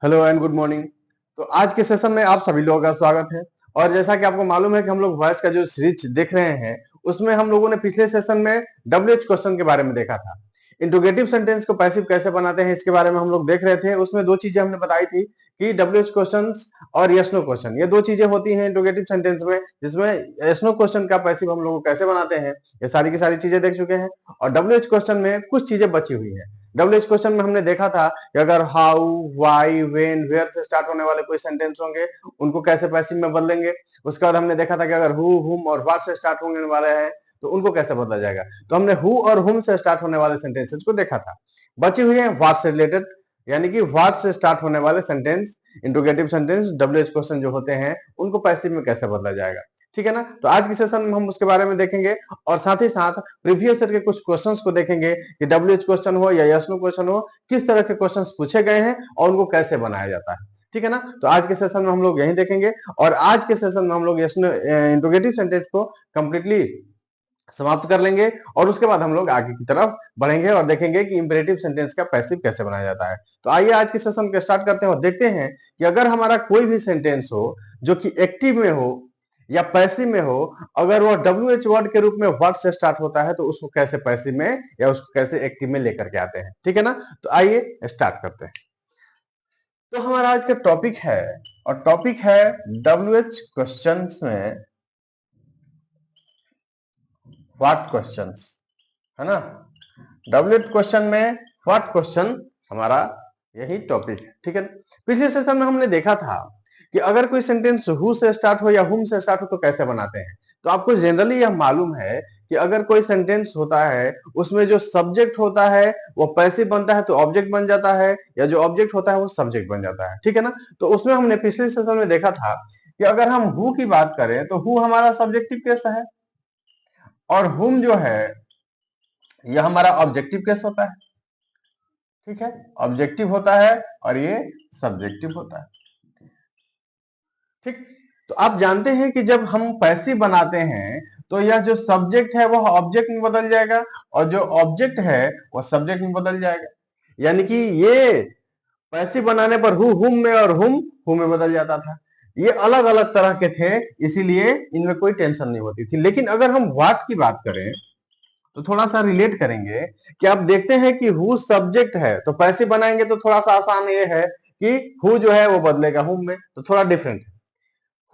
Hello and good morning. तो आज के सेशन में आप सभी लोगों का स्वागत है। और जैसा कि आपको मालूम है कि हम लोग वॉइस का जो सीरीज देख रहे हैं उसमें हम लोगों ने पिछले सेशन में डब्ल्यूएच क्वेश्चन के बारे में देखा था। इंट्रोगेटिव सेंटेंस को पैसिव कैसे बनाते हैं इसके बारे में हम लोग देख रहे थे। उसमें दो चीजें हमने बताई थी कि डब्ल्यूएच क्वेश्चन और यस नो क्वेश्चन, ये दो चीजें होती हैं इंट्रोगेटिव सेंटेंस में, जिसमें यस नो क्वेश्चन का पैसिव हम लोग कैसे बनाते हैं ये सारी की सारी चीजें देख चुके हैं। और डब्ल्यूएच क्वेश्चन में कुछ चीजें बची हुई है। डब्ल्यूएच क्वेश्चन में हमने देखा था कि अगर हाउ, व्हाई, व्हेन, वेयर से स्टार्ट होने वाले कोई सेंटेंस होंगे उनको कैसे पैसिव में बदलेंगे। उसके बाद हमने देखा था कि अगर हु, हुम और व्हाट से स्टार्ट होने वाले हैं तो उनको कैसे बदला जाएगा। तो हमने हु और हुम से स्टार्ट होने वाले सेंटेंसेस को देखा था। बची हुई है व्हाट से रिलेटेड, यानी कि व्हाट से स्टार्ट होने वाले sentence, interrogative sentence, WH question जो होते हैं उनको पैसिव में कैसे बदला जाएगा। ठीक है ना। तो आज के सेशन में हम उसके बारे में देखेंगे और साथ ही साथ प्रीवियस ईयर के कुछ क्वेश्चंस को देखेंगे कि डब्ल्यूएच क्वेश्चन हो या यस नो क्वेश्चन हो, किस तरह के क्वेश्चंस पूछे गए हैं और उनको कैसे बनाया जाता है। ठीक है ना। तो आज के सेशन में हम लोग यही देखेंगे और आज के सेशन में हम लोग यस नो इंट्रोगेटिव सेंटेंस को कंप्लीटली समाप्त कर लेंगे और उसके बाद हम लोग आगे की तरफ बढ़ेंगे और देखेंगे कि इंपेरेटिव सेंटेंस का पैसिव कैसे बनाया जाता है। तो आइए आज के सेशन को स्टार्ट करते हैं और देखते हैं कि अगर हमारा कोई भी सेंटेंस हो जो कि एक्टिव में हो या पैसिव में हो, अगर वो डब्ल्यूएच वर्ड के रूप में व्हाट से स्टार्ट होता है तो उसको कैसे पैसिव में या उसको कैसे एक्टिव में लेकर के आते हैं। ठीक है ना। तो आइए स्टार्ट करते हैं। तो हमारा आज का टॉपिक है और टॉपिक है डब्ल्यूएच क्वेश्चंस में व्हाट क्वेश्चंस, है ना। डब्ल्यूएच क्वेश्चन में व्हाट क्वेश्चन हमारा यही टॉपिक है। ठीक है। पिछले सेशन में हमने देखा था कि अगर कोई सेंटेंस हु से स्टार्ट हो या हुम से स्टार्ट हो तो कैसे बनाते हैं। तो आपको जनरली यह मालूम है कि अगर कोई सेंटेंस होता है उसमें जो सब्जेक्ट होता है वो पैसिव बनता है तो ऑब्जेक्ट बन जाता है, या जो ऑब्जेक्ट होता है वो सब्जेक्ट बन जाता है। ठीक है ना। तो उसमें हमने पिछले सेशन में देखा था कि अगर हम हु की बात करें तो हु हमारा सब्जेक्टिव केस है और हुम जो है यह हमारा ऑब्जेक्टिव केस होता है। ठीक है। ऑब्जेक्टिव होता है और ये सब्जेक्टिव होता है। ठीक। तो आप जानते हैं कि जब हम पैसिव बनाते हैं तो यह जो सब्जेक्ट है वह ऑब्जेक्ट में बदल जाएगा और जो ऑब्जेक्ट है वह सब्जेक्ट में बदल जाएगा। यानी कि ये पैसिव बनाने पर हु हुम में और हुम हु में बदल जाता था। ये अलग अलग तरह के थे, इसीलिए इनमें कोई टेंशन नहीं होती थी। लेकिन अगर हम व्हाट की बात करें तो थोड़ा सा रिलेट करेंगे कि आप देखते हैं कि हु सब्जेक्ट है तो पैसिव बनाएंगे तो थोड़ा सा आसान ये है कि हु जो है वो बदलेगा हुम में, तो थोड़ा डिफरेंट है।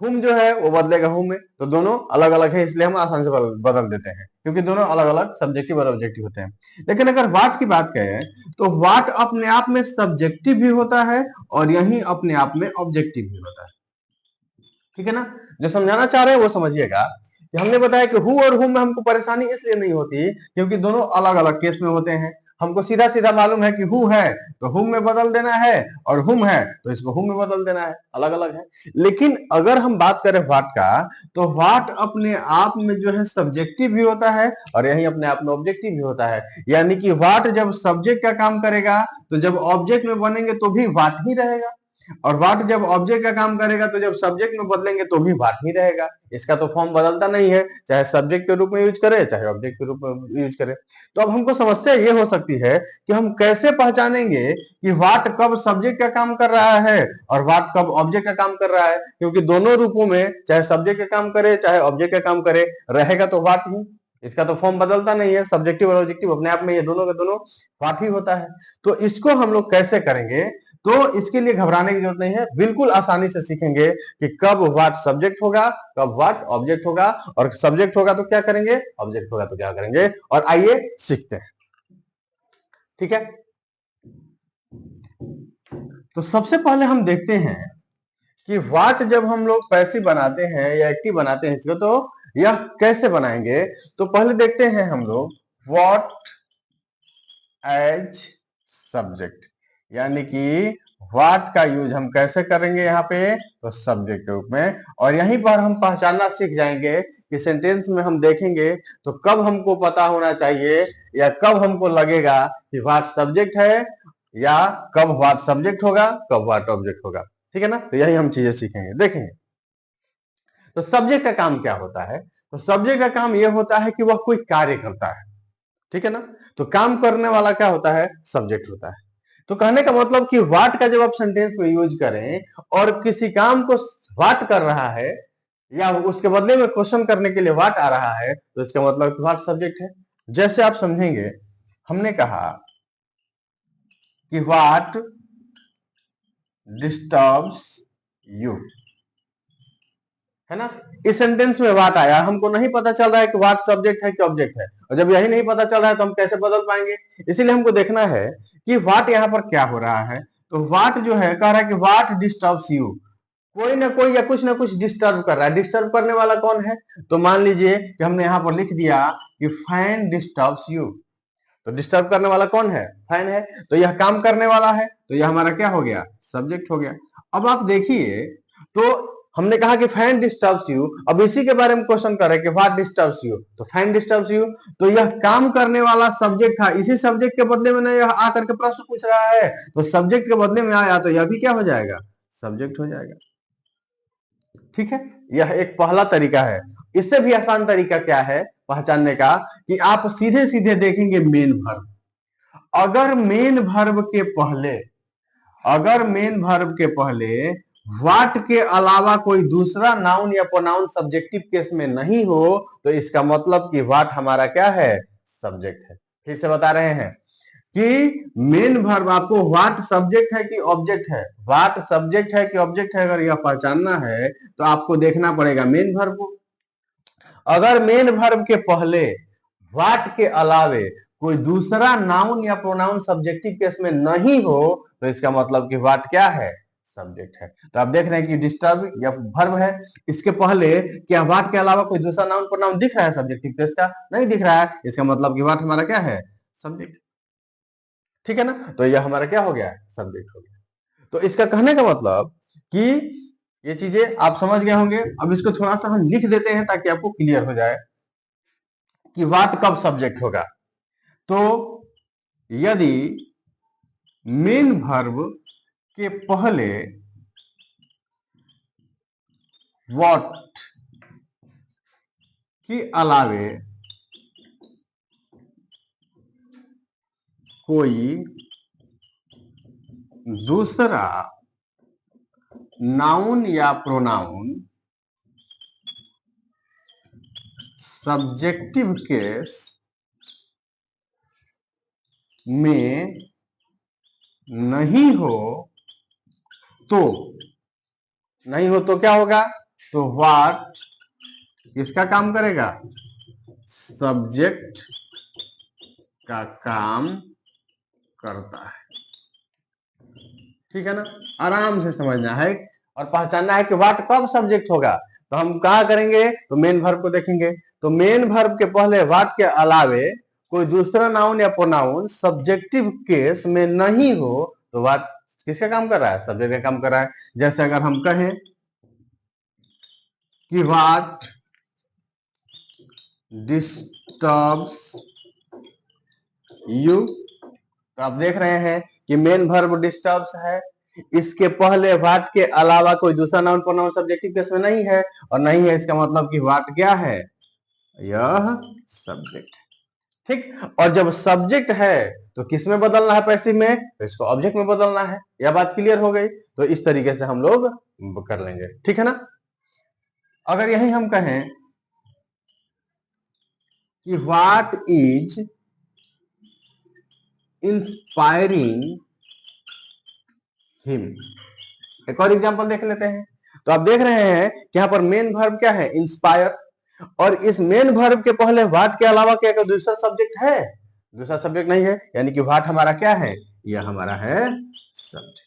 हुम जो है वो बदलेगा हुम में, तो दोनों अलग अलग है इसलिए हम आसान से बदल देते हैं क्योंकि दोनों अलग अलग सब्जेक्टिव और ऑब्जेक्टिव होते हैं। लेकिन अगर व्हाट की बात करें तो व्हाट अपने आप में सब्जेक्टिव भी होता है और यही अपने आप में ऑब्जेक्टिव भी होता है। ठीक है ना। जो समझाना चाह रहे हैं वो समझिएगा कि हमने बताया कि हु और हुम में हमको परेशानी इसलिए नहीं होती क्योंकि दोनों अलग अलग केस में होते हैं। हमको सीधा सीधा मालूम है कि हु है तो हुम में बदल देना है और हुम है तो इसको हुम में बदल देना है, अलग अलग है। लेकिन अगर हम बात करें व्हाट का तो व्हाट अपने आप में जो है सब्जेक्टिव भी होता है और यही अपने आप में ऑब्जेक्टिव भी होता है। यानी कि व्हाट जब सब्जेक्ट का काम करेगा तो जब ऑब्जेक्ट में बनेंगे तो भी व्हाट ही रहेगा, और व्हाट जब ऑब्जेक्ट का काम करेगा तो जब सब्जेक्ट में बदलेंगे तो भी व्हाट ही रहेगा। इसका तो फॉर्म बदलता नहीं है, चाहे सब्जेक्ट के रूप में यूज करे चाहे ऑब्जेक्ट के रूप में यूज करे। तो अब हमको समस्या ये हो सकती है कि हम कैसे पहचानेंगे कि व्हाट कब सब्जेक्ट का काम कर रहा है और व्हाट कब ऑब्जेक्ट का काम कर रहा है, क्योंकि दोनों रूपों में चाहे सब्जेक्ट का काम करे चाहे ऑब्जेक्ट का काम करे रहेगा तो व्हाट ही। इसका तो फॉर्म बदलता नहीं है, सब्जेक्टिव और ऑब्जेक्टिव अपने आप में ये दोनों के दोनों व्हाट ही होता है। तो इसको हम लोग कैसे करेंगे, तो इसके लिए घबराने की जरूरत नहीं है, बिल्कुल आसानी से सीखेंगे कि कब व्हाट सब्जेक्ट होगा कब व्हाट ऑब्जेक्ट होगा, और सब्जेक्ट होगा तो क्या करेंगे ऑब्जेक्ट होगा तो क्या करेंगे, और आइए सीखते हैं। ठीक है। तो सबसे पहले हम देखते हैं कि व्हाट जब हम लोग पैसिव बनाते हैं या एक्टिव बनाते हैं इसको तो यह कैसे बनाएंगे। तो पहले देखते हैं हम लोग व्हाट एज सब्जेक्ट, यानी कि व्हाट का यूज हम कैसे करेंगे यहाँ पे तो सब्जेक्ट के रूप में। और यहीं पर हम पहचानना सीख जाएंगे कि सेंटेंस में हम देखेंगे तो कब हमको पता होना चाहिए या कब हमको लगेगा कि व्हाट सब्जेक्ट है या कब व्हाट सब्जेक्ट होगा कब व्हाट ऑब्जेक्ट होगा। ठीक है ना। तो यही हम चीजें सीखेंगे देखेंगे। तो सब्जेक्ट का काम क्या होता है, तो सब्जेक्ट का काम यह होता है कि वह कोई कार्य करता है। ठीक है ना। तो काम करने वाला क्या होता है सब्जेक्ट होता है। तो कहने का मतलब कि व्हाट का जब आप सेंटेंस में यूज करें और किसी काम को व्हाट कर रहा है या उसके बदले में क्वेश्चन करने के लिए व्हाट आ रहा है, तो इसका मतलब व्हाट सब्जेक्ट है। जैसे आप समझेंगे, हमने कहा कि व्हाट डिस्टर्ब्स यू, है ना। इस सेंटेंस में व्हाट आया, हमको नहीं पता चल रहा है कि व्हाट सब्जेक्ट है कि ऑब्जेक्ट है, और जब यही नहीं पता चल रहा है तो हम कैसे बदल पाएंगे। इसीलिए हमको देखना है कि व्हाट यहाँ पर क्या हो रहा है। तो व्हाट जो है कह रहा है कि व्हाट डिस्टर्ब्स यू, कोई ना कोई या कुछ ना कुछ डिस्टर्ब कर रहा है। डिस्टर्ब करने वाला कौन है, तो मान लीजिए कि हमने यहाँ पर लिख दिया कि फैन डिस्टर्ब्स यू, तो डिस्टर्ब करने वाला कौन है, फैन है। तो यह काम करने वाला है, तो यह हमारा क्या हो गया, सब्जेक्ट हो गया। अब आप देखिए, तो हमने कहा कि फैन डिस्टर्ब्स यू, अब इसी के बारे में क्वेश्चन कर रहे हैं कि व्हाट डिस्टर्ब्स यू, तो फैन डिस्टर्ब्स यू, तो यह काम करने वाला सब्जेक्ट था। इसी सब्जेक्ट के बदले में ना यह आकर के प्रश्न पूछ रहा है, तो सब्जेक्ट के बदले में आया तो यह भी क्या हो जाएगा, सब्जेक्ट हो जाएगा। ठीक है, यह एक पहला तरीका है। इससे भी आसान तरीका क्या है पहचानने का, कि आप सीधे सीधे देखेंगे मेन वर्ब। अगर मेन वर्ब के पहले, अगर मेन वर्ब के पहले व्हाट के अलावा कोई दूसरा नाउन या प्रोनाउन सब्जेक्टिव केस में नहीं हो, तो इसका मतलब कि व्हाट हमारा क्या है, सब्जेक्ट है। फिर से बता रहे हैं कि मेन वर्ब आपको व्हाट सब्जेक्ट है कि ऑब्जेक्ट है, व्हाट सब्जेक्ट है कि ऑब्जेक्ट है, अगर यह पहचानना है तो आपको देखना पड़ेगा मेन वर्ब को। अगर मेन वर्ब के पहले व्हाट के अलावे कोई दूसरा नाउन या प्रोनाउन सब्जेक्टिव केस में नहीं हो, तो इसका मतलब कि व्हाट क्या है, सब्जेक्ट है। तो आप देख रहे हैं कि डिस्टर्ब या वर्ब है, इसके पहले क्या व्हाट के अलावा कोई दूसरा नाउन प्रोनाउन दिख रहा है सब्जेक्टिव केस का, नहीं दिख रहा है, इसका मतलब कि व्हाट हमारा क्या है, सब्जेक्ट। ठीक है ना, तो यह हमारा क्या हो गया, सब्जेक्ट हो गया। तो इसका कहने का मतलब कि ये चीजें आप समझ गए होंगे। अब इसको थोड़ा सा हम लिख देते हैं ताकि आपको क्लियर हो जाए कि व्हाट कब सब्जेक्ट होगा। तो यदि मेन वर्ब के पहले व्हाट के अलावे कोई दूसरा नाउन या प्रोनाउन सब्जेक्टिव केस में नहीं हो, तो नहीं हो तो क्या होगा, तो व्हाट किसका काम करेगा, सब्जेक्ट का काम करता है। ठीक है ना, आराम से समझना है और पहचानना है कि व्हाट कब सब्जेक्ट होगा। तो हम कहा करेंगे, तो मेन वर्ब को देखेंगे, तो मेन वर्ब के पहले व्हाट के अलावे कोई दूसरा नाउन या प्रोनाउन सब्जेक्टिव केस में नहीं हो, तो व्हाट किसका काम कर रहा है, सब्जेक्ट का काम कर रहा है। जैसे अगर हम कहें कि व्हाट डिस्टर्ब्स यू, तो आप देख रहे हैं कि मेन वर्ब डिस्टर्ब्स है, इसके पहले व्हाट के अलावा कोई दूसरा नाउन प्रोनाउन सब्जेक्टिव केस में नहीं है, और नहीं है इसका मतलब कि व्हाट क्या है, यह सब्जेक्ट है। ठीक, और जब सब्जेक्ट है तो किस में बदलना है, पैसिव में, तो इसको ऑब्जेक्ट में बदलना है। यह बात क्लियर हो गई। तो इस तरीके से हम लोग कर लेंगे, ठीक है ना। अगर यही हम कहें कि व्हाट इज इंस्पायरिंग हिम, एक और एग्जांपल देख लेते हैं। तो आप देख रहे हैं कि यहाँ पर मेन वर्ब क्या है, इंस्पायर, और इस मेन वर्ब के पहले व्हाट के अलावा क्या कोई दूसरा सब्जेक्ट है, दूसरा सब्जेक्ट नहीं है, यानी कि व्हाट हमारा क्या है, यह हमारा है सब्जेक्ट।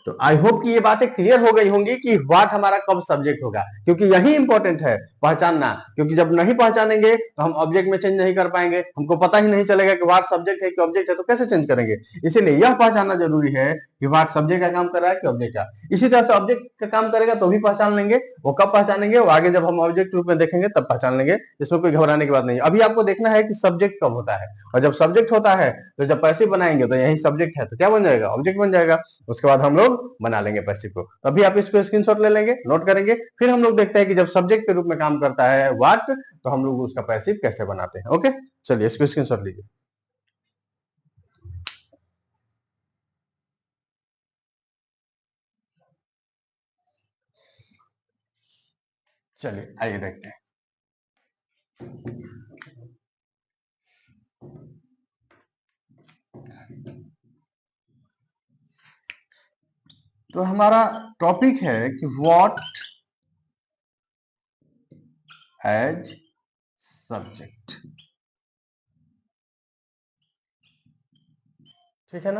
तो आई होप कि ये बातें क्लियर हो गई होंगी कि व्हाट हमारा कब सब्जेक्ट होगा, क्योंकि यही इंपॉर्टेंट है पहचानना। क्योंकि जब नहीं पहचानेंगे तो हम ऑब्जेक्ट में चेंज नहीं कर पाएंगे, हमको पता ही नहीं चलेगा कि व्हाट सब्जेक्ट है कि ऑब्जेक्ट है, तो कैसे चेंज करेंगे। इसीलिए यह पहचानना जरूरी है कि व्हाट सब्जेक्ट का काम कर रहा है कि ऑब्जेक्ट का। इसी तरह से ऑब्जेक्ट का काम करेगा तो भी पहचान लेंगे, वो कब पहचानेंगे, वो आगे जब हम ऑब्जेक्ट रूप में देखेंगे तब पहचान लेंगे। इसमें कोई घबराने की बात नहीं। अभी आपको देखना है कि सब्जेक्ट कब होता है, और जब सब्जेक्ट होता है तो जब पैसिव बनाएंगे तो यही सब्जेक्ट है तो क्या बन जाएगा, ऑब्जेक्ट बन जाएगा। उसके बाद हम लोग बना लेंगे पैसिव को। तभी आप इसको स्क्रीनशॉट ले लेंगे, नोट करेंगे, फिर हम लोग देखते हैं कि जब सब्जेक्ट के रूप में काम करता है व्हाट, तो हम लोग उसका पैसिव कैसे बनाते हैं। ओके, चलिए इसको स्क्रीनशॉट लीजिए। चलिए आइए देखते हैं। तो हमारा टॉपिक है कि व्हाट एज सब्जेक्ट, ठीक है ना।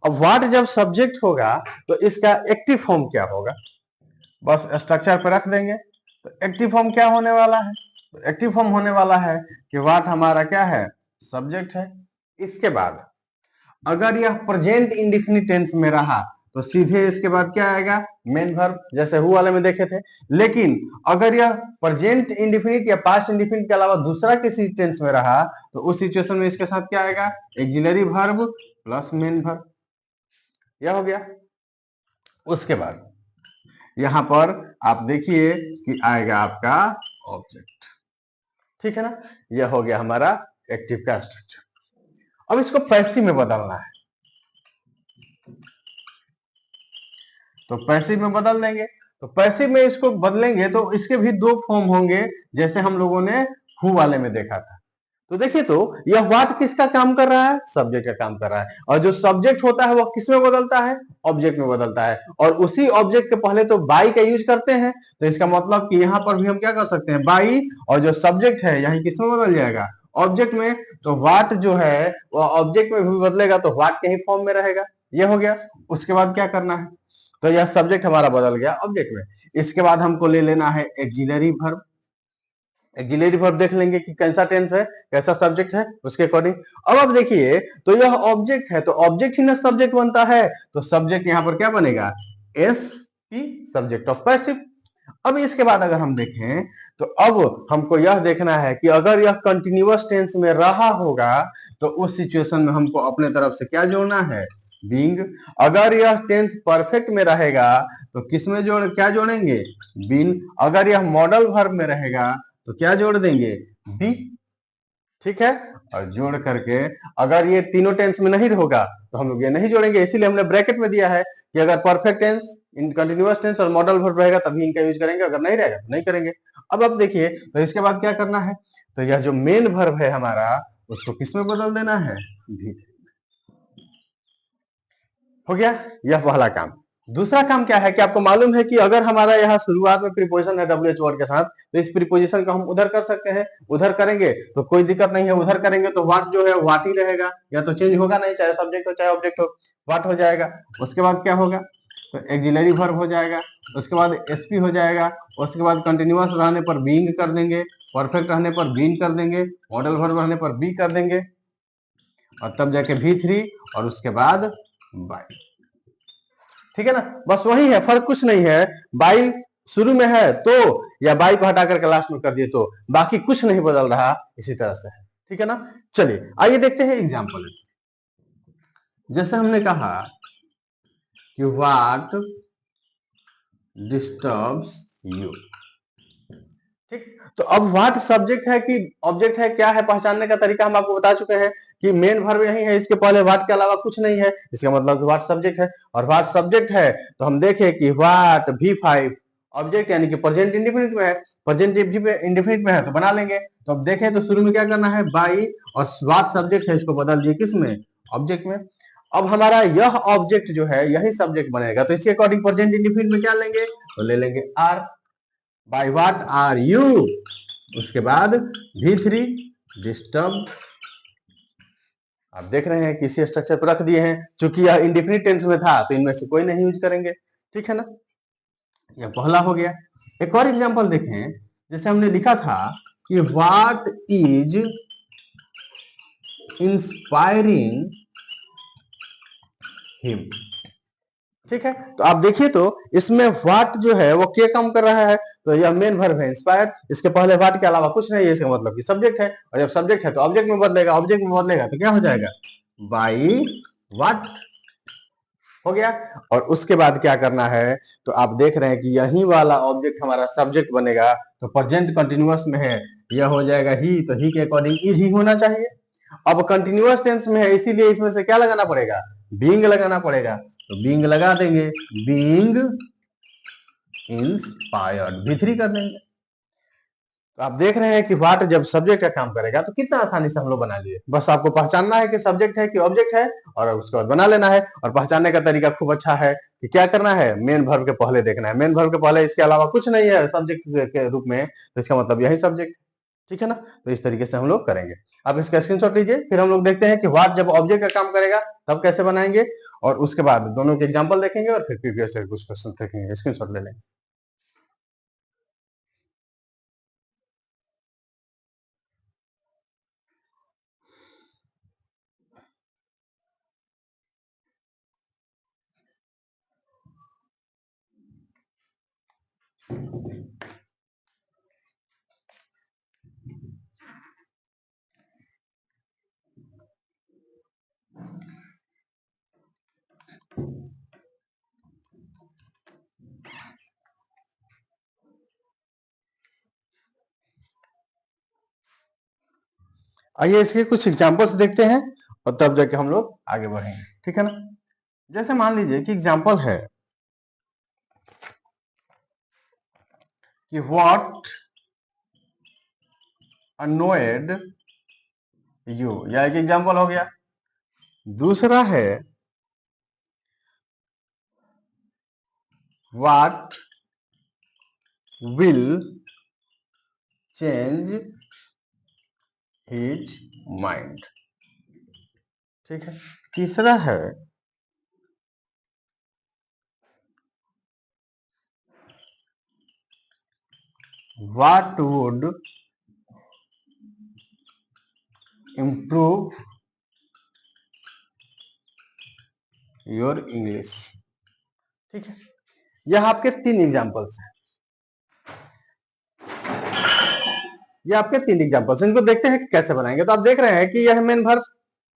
अब व्हाट जब सब्जेक्ट होगा तो इसका एक्टिव फॉर्म क्या होगा, बस स्ट्रक्चर पे रख देंगे। तो एक्टिव फॉर्म क्या होने वाला है, तो एक्टिव फॉर्म होने वाला है कि व्हाट हमारा क्या है, सब्जेक्ट है। इसके बाद अगर यह प्रेजेंट इंडेफिनिट टेंस में रहा तो सीधे इसके बाद क्या आएगा, मेन वर्ब, जैसे हु वाले में देखे थे। लेकिन अगर यह प्रेजेंट इंडेफिनिट या पास्ट इंडेफिनिट के अलावा दूसरा किसी टेंस में रहा तो उस सिचुएशन में इसके साथ क्या आएगा, axillary verb plus main verb, यह हो गया। उसके बाद यहां पर आप देखिए कि आएगा आपका ऑब्जेक्ट, ठीक है ना। यह हो गया हमारा एक्टिव का स्ट्रक्चर। अब इसको पैसिव में बदलना है, तो पैसिव में बदल देंगे। तो पैसिव में इसको बदलेंगे तो इसके भी दो फॉर्म होंगे, जैसे हम लोगों ने हु वाले में देखा था। तो देखिए, तो यह व्हाट किसका काम कर रहा है, सब्जेक्ट का काम कर रहा है। और जो सब्जेक्ट होता है वह किस में बदलता है, ऑब्जेक्ट में बदलता है। और उसी ऑब्जेक्ट के पहले तो बाई का यूज करते हैं, तो इसका मतलब कि यहां पर भी हम क्या कर सकते हैं, बाई, और जो सब्जेक्ट है यही किस में बदल जाएगा, ऑब्जेक्ट में। तो व्हाट जो है वह ऑब्जेक्ट में भी बदलेगा तो व्हाट के ही फॉर्म में रहेगा, यह हो गया। उसके बाद क्या करना है, तो यह सब्जेक्ट हमारा बदल गया ऑब्जेक्ट में। इसके बाद हमको ले लेना है एक्सिलरी वर्ब। एक्सिलरी वर्ब देख लेंगे कि कैसा टेंस है, कैसा सब्जेक्ट है, उसके अकॉर्डिंग। अब आप देखिए, तो यह ऑब्जेक्ट है तो ऑब्जेक्ट ही ना सब्जेक्ट बनता है, तो सब्जेक्ट यहां पर क्या बनेगा, S P, subject of passive. अब इसके बाद अगर हम देखें तो अब हमको यह देखना है कि अगर यह कंटिन्यूअस टेंस में रहा होगा तो उस सिचुएशन में हमको अपने तरफ से क्या जोड़ना है, बीइंग। अगर यह टेंस परफेक्ट में रहेगा तो किस में क्या जोड़ेंगे, बीन। अगर यह मॉडल वर्ब में रहेगा तो क्या जोड़ देंगे, बी, ठीक है। और जोड़ करके अगर ये तीनों टेंस में नहीं होगा तो हम लोग ये नहीं जोड़ेंगे, इसीलिए हमने ब्रैकेट में दिया है कि अगर perfect tense, in continuous tense और मॉडल वर्ब रहेगा तभी इनका यूज करेंगे, अगर नहीं रहेगा तो नहीं करेंगे। अब देखिए, तो इसके बाद क्या करना है, तो यह जो मेन वर्ब है हमारा उसको किस में बदल देना है, भी। हो गया यह पहला काम। दूसरा काम क्या है कि आपको मालूम है कि अगर हमारा यहाँ शुरुआत में प्रीपोजिशन है डब्ल्यूएच वर्ड के साथ, तो इस प्रीपोजिशन को हम उधर कर सकते हैं। उधर करेंगे तो कोई दिक्कत नहीं है, उधर करेंगे तो व्हाट जो है व्हाट ही रहेगा, या तो चेंज होगा नहीं, चाहे सब्जेक्ट हो चाहे ऑब्जेक्ट हो, व्हाट हो जाएगा। उसके बाद क्या होगा, तो एक्सिलरी वर्ब हो जाएगा, उसके बाद एसपी हो जाएगा, उसके बाद कंटिन्यूअस रहने पर बीइंग कर देंगे, परफेक्ट रहने पर बीन कर देंगे, मॉडल वर्ब रहने पर बी कर देंगे, और तब जाके V3, और उसके बाद बाई, ठीक है ना। बस वही है, फर्क कुछ नहीं है। बाई शुरू में है तो, या बाई को हटा करके लास्ट में कर दिए तो, बाकी कुछ नहीं बदल रहा, इसी तरह से है, ठीक है ना। चलिए आइए देखते हैं एग्जाम्पल। जैसे हमने कहा कि व्हाट डिस्टर्ब्स यू, ठीक। तो अब व्हाट सब्जेक्ट है कि ऑब्जेक्ट है, क्या है, पहचानने का तरीका हम आपको बता चुके हैं कि मेन वर्ब यही है, इसके पहले व्हाट के अलावा कुछ नहीं है, इसका मतलब कि व्हाट सब्जेक्ट है। और व्हाट सब्जेक्ट है तो हम देखें कि व्हाट V5 ऑब्जेक्ट यानी कि प्रेजेंट इंडेफिनिट में है, प्रेजेंट इंडेफिनिट में है तो बना लेंगे। तो अब देखें तो शुरू में क्या करना है, बाई, और व्हाट सब्जेक्ट है इसको बदल दिए किस में, ऑब्जेक्ट में। अब हमारा यह ऑब्जेक्ट जो है यही सब्जेक्ट बनेगा, तो इसके अकॉर्डिंग प्रेजेंट इंडेफिनिट में क्या लेंगे, तो ले लेंगे are. By what are you, उसके बाद V3 डिस्टर्ब। आप देख रहे हैं कि इसी स्ट्रक्चर पर रख दिए हैं, चूंकि यह इंडेफिनिट टेंस में था तो इनमें से कोई नहीं यूज करेंगे, ठीक है ना। यह पहला हो गया। एक और एग्जांपल देखें, जैसे हमने लिखा था कि व्हाट इज इंस्पायरिंग हिम, ठीक है। तो आप देखिए तो इसमें व्हाट जो है वो क्या काम कर रहा है, तो यह मेन वर्ब है इंस्पायर, इसके पहले व्हाट के अलावा कुछ नहीं है, इसका मतलब कि सब्जेक्ट है। और जब सब्जेक्ट है तो ऑब्जेक्ट में बदलेगा, ऑब्जेक्ट में बदलेगा तो क्या हो जाएगा, बाई व्हाट, हो गया। और उसके बाद क्या करना है, तो आप देख रहे हैं कि यही वाला ऑब्जेक्ट हमारा सब्जेक्ट बनेगा, तो प्रेजेंट कंटिन्यूअस में है, यह हो जाएगा ही, तो ही के अकॉर्डिंग इज ही होना चाहिए। अब कंटिन्यूअस टेंस में है इसीलिए इसमें से क्या लगाना पड़ेगा, बीइंग लगाना पड़ेगा, तो बीइंग लगा देंगे, बीइंग इंस्पायर्ड, V3 कर देंगे, तो आप देख रहे हैं कि व्हाट जब सब्जेक्ट का काम करेगा तो कितना आसानी से हम लोग बना लिए। बस आपको पहचानना है कि सब्जेक्ट है कि ऑब्जेक्ट है, और उसके बाद बना लेना है। और पहचानने का तरीका खूब अच्छा है कि क्या करना है, मेन वर्ब के पहले देखना है। मेन वर्ब के पहले इसके अलावा कुछ नहीं है सब्जेक्ट के रूप में, तो इसका मतलब यही सब्जेक्ट, ठीक है ना। तो इस तरीके से हम लोग करेंगे। आप इसका स्क्रीनशॉट लीजिए, फिर हम लोग देखते हैं कि व्हाट जब ऑब्जेक्ट का काम करेगा तब कैसे बनाएंगे, और उसके बाद दोनों के एग्जाम्पल देखेंगे और फिर प्रीवियस से कुछ क्वेश्चन देखेंगे। स्क्रीनशॉट ले लेंगे। आइए इसके कुछ एग्जाम्पल्स देखते हैं और तब जाके हम लोग आगे बढ़ेंगे, ठीक है ना। जैसे मान लीजिए कि एग्जाम्पल है कि व्हाट अनोयड यू, यह एक एग्जाम्पल हो गया। दूसरा है what will change his mind, ठीक है। तीसरा है what would improve your English, ठीक है। यह आपके 3 एग्जाम्पल्स हैं। ये आपके 3 एग्जाम्पल्स, इनको देखते हैं कि कैसे बनाएंगे। तो आप देख रहे हैं कि यह मेन वर्ब,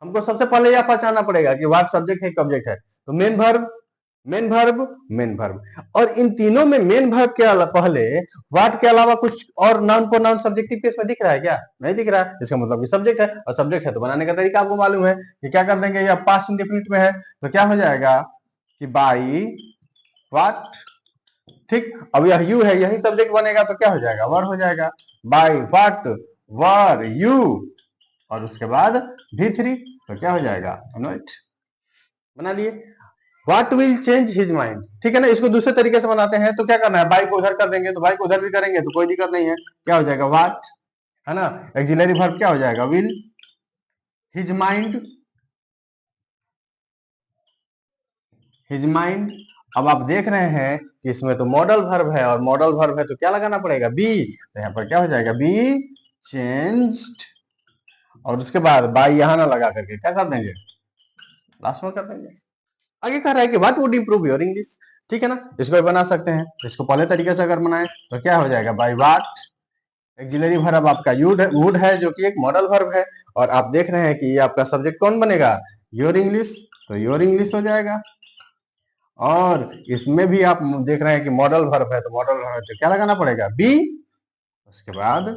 हमको सबसे पहले यह पहचानना पड़ेगा कि व्हाट सब्जेक्ट है कि ऑब्जेक्ट है। तो main verb, main verb, main verb, और इन तीनों में मेन वर्ब के पहले व्हाट के अलावा कुछ और नाउन प्रोनाउन सब्जेक्टिव केस में दिख रहा है क्या? नहीं दिख रहा है। इसका मतलब कि सब्जेक्ट है, और सब्जेक्ट है तो बनाने का तरीका आपको मालूम है कि क्या कर देंगे। या पास्ट इंडेफिनिट में है तो क्या हो जाएगा कि बाई व्हाट, ठीक। अब यह यू है, यही सब्जेक्ट बनेगा तो क्या हो जाएगा, वर हो जाएगा। बाई व्हाट वर यू, और उसके बाद V3 तो क्या हो जाएगा, अनोइट। बना लिए। What will change his mind, ठीक है ना। इसको दूसरे तरीके से बनाते हैं तो क्या करना है, बाई को उधर कर देंगे तो बाई को उधर भी करेंगे तो कोई दिक्कत नहीं है। क्या हो जाएगा, व्हाट, है ना। एक्सिलरी वर्ब क्या हो जाएगा, will his mind, his mind. अब आप देख रहे हैं कि इसमें तो मॉडल वर्ब है, और मॉडल वर्ब है तो क्या लगाना पड़ेगा, बी। तो यहाँ पर क्या हो जाएगा, बी चेंज्ड, और उसके बाद बाई यहां ना लगा करके क्या कर देंगे, लास्ट में कर देंगे। आगे कह रहा है कि what would improve your English, ठीक है ना। इसको भी बना सकते हैं। इसको पहले तरीके से अगर बनाए तो क्या हो जाएगा, बाई व्हाट एक्सिलरी वर्ब आपका वुड है जो कि एक मॉडल वर्ब है, और आप देख रहे हैं कि ये आपका सब्जेक्ट कौन बनेगा, योर इंग्लिश, तो योर इंग्लिश हो जाएगा। और इसमें भी आप देख रहे हैं कि मॉडल वर्ब है, तो मॉडल वर्ब तो क्या लगाना पड़ेगा, बी, उसके बाद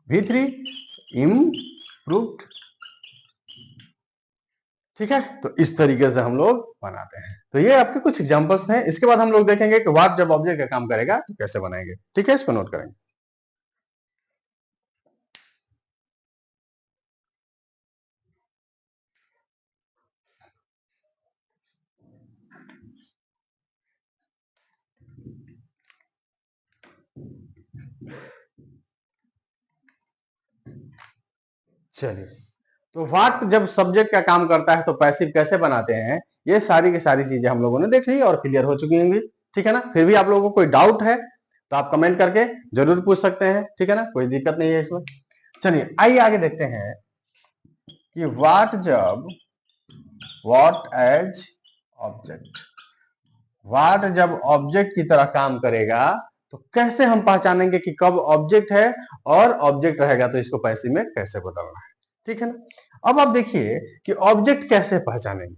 V3 इम्प्रूव्ड, ठीक है। तो इस तरीके से हम लोग बनाते हैं। तो ये आपके कुछ एग्जांपल्स हैं। इसके बाद हम लोग देखेंगे कि व्हाट जब ऑब्जेक्ट का काम करेगा तो कैसे बनाएंगे, ठीक है। इसको नोट करेंगे। चलिए, तो व्हाट जब सब्जेक्ट का काम करता है तो पैसिव कैसे बनाते हैं, ये सारी की सारी चीजें हम लोगों ने देख ली और क्लियर हो चुकी होंगी, ठीक है ना। फिर भी आप लोगों को कोई डाउट है तो आप कमेंट करके जरूर पूछ सकते हैं, ठीक है ना, कोई दिक्कत नहीं है इसमें। चलिए आइए आगे देखते हैं कि व्हाट एज ऑब्जेक्ट, व्हाट जब ऑब्जेक्ट की तरह काम करेगा तो कैसे हम पहचानेंगे कि कब ऑब्जेक्ट है, और ऑब्जेक्ट रहेगा तो इसको पैसिव में कैसे बदलना है, ठीक है ना। अब आप देखिए कि ऑब्जेक्ट कैसे पहचानेंगे,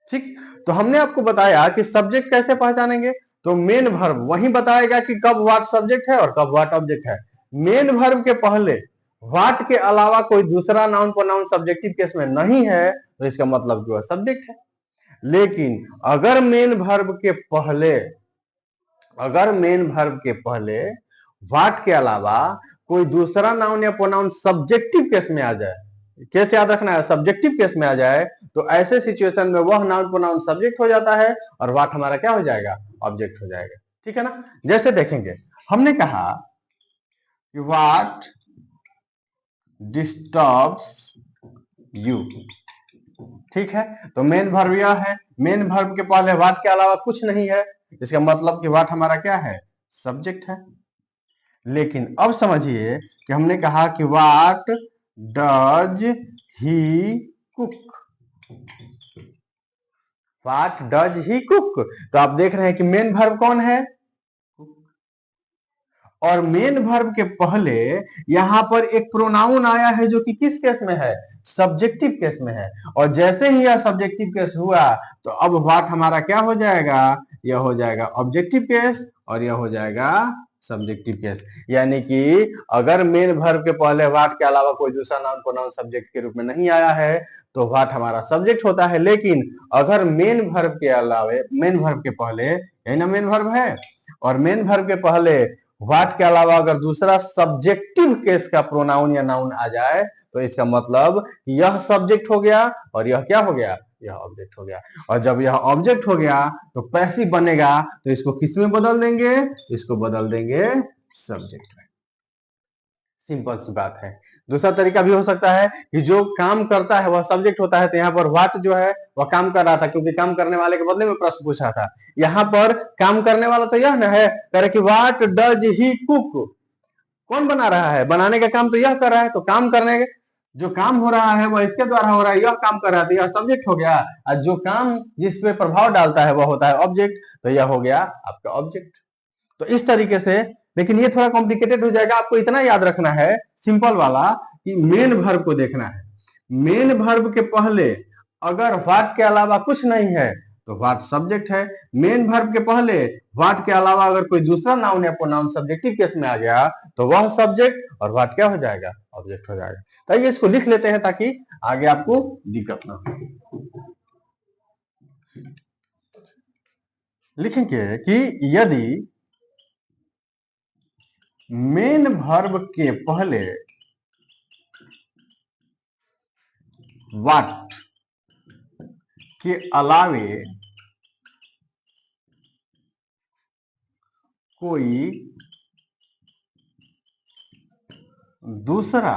ठीक। तो हमने आपको बताया कि सब्जेक्ट कैसे पहचानेंगे, तो मेन वर्ब वही बताएगा कि कब व्हाट सब्जेक्ट है और कब व्हाट ऑब्जेक्ट है। मेन वर्ब के पहले व्हाट के अलावा कोई दूसरा नाउन प्रोनाउन सब्जेक्टिव केस में नहीं है तो इसका मतलब जो है सब्जेक्ट है। लेकिन अगर मेन वर्ब के पहले, अगर मेन वर्ब के पहले व्हाट के अलावा कोई दूसरा नाउन या प्रोनाउन सब्जेक्टिव केस में आ जाए, केस याद रखना है, सब्जेक्टिव केस में आ जाए तो ऐसे सिचुएशन में वह नाउन प्रोनाउन सब्जेक्ट हो जाता है और व्हाट हमारा क्या हो जाएगा, ऑब्जेक्ट हो जाएगा। ठीक है ना। जैसे देखेंगे, हमने कहा कि व्हाट डिस्टर्ब्स यू। ठीक है, तो मेन वर्ब यह है, मेन वर्ब के पहले व्हाट के अलावा कुछ नहीं है, इसका मतलब कि व्हाट हमारा क्या है, सब्जेक्ट है। लेकिन अब समझिए कि हमने कहा कि what does he cook, what does he cook, तो आप देख रहे हैं कि मेन वर्ब कौन है, और मेन वर्ब के पहले यहां पर एक प्रोनाउन आया है जो कि किस केस में है, सब्जेक्टिव केस में है। और जैसे ही यह सब्जेक्टिव केस हुआ तो अब व्हाट हमारा क्या हो जाएगा, यह हो जाएगा ऑब्जेक्टिव केस और यह हो जाएगा सब्जेक्टिव केस। यानी कि अगर मेन वर्ब के पहले व्हाट के अलावा कोई दूसरा नाउन प्रोनाउन सब्जेक्ट के रूप में नहीं आया है तो व्हाट हमारा सब्जेक्ट होता है। लेकिन अगर मेन वर्ब के अलावा, मेन वर्ब के पहले, यही ना मेन वर्ब है, और मेन वर्ब के पहले व्हाट के अलावा अगर दूसरा सब्जेक्टिव केस का प्रोनाउन या नाउन आ जाए तो इसका मतलब यह सब्जेक्ट हो गया और यह क्या हो गया, यह ऑब्जेक्ट हो गया। और जब यह ऑब्जेक्ट हो गया तो पैसिव बनेगा, तो इसको किस में बदल देंगे, इसको बदल देंगे सब्जेक्ट में। सिंपल सी बात है। दूसरा तरीका भी हो सकता है कि जो काम करता है वह सब्जेक्ट होता है, तो यहाँ पर व्हाट जो है वह काम कर रहा था, क्योंकि काम करने वाले के बदले में प्रश्न पूछा था। यहाँ पर काम करने वाला तो यह ना है, कह रहे कि व्हाट डज ही कुक, कौन बना रहा है, बनाने का काम तो यह कर रहा है, तो काम करने के जो काम हो रहा है वह इसके द्वारा हो रहा है, यह काम कर रहा है तो यह सब्जेक्ट हो गया, और जो काम जिस पे प्रभाव डालता है वह होता है ऑब्जेक्ट, तो यह हो गया आपका ऑब्जेक्ट। तो इस तरीके से, लेकिन ये थोड़ा कॉम्प्लिकेटेड हो जाएगा, आपको इतना याद रखना है सिंपल वाला कि मेन वर्ब को देखना है। मेन वर्ब के पहले अगर व्हाट के अलावा कुछ नहीं है तो व्हाट सब्जेक्ट है। मेन वर्ब के पहले व्हाट के अलावा अगर कोई दूसरा नाउन या प्रोनाउन सब्जेक्टिव केस में आ गया तो वह सब्जेक्ट और व्हाट क्या हो जाएगा, ऑब्जेक्ट हो जाएगा। तो ये इसको लिख लेते हैं ताकि आगे आपको दिक्कत ना हो। लिखेंगे कि यदि मेन वर्ब के पहले व्हाट के अलावे कोई दूसरा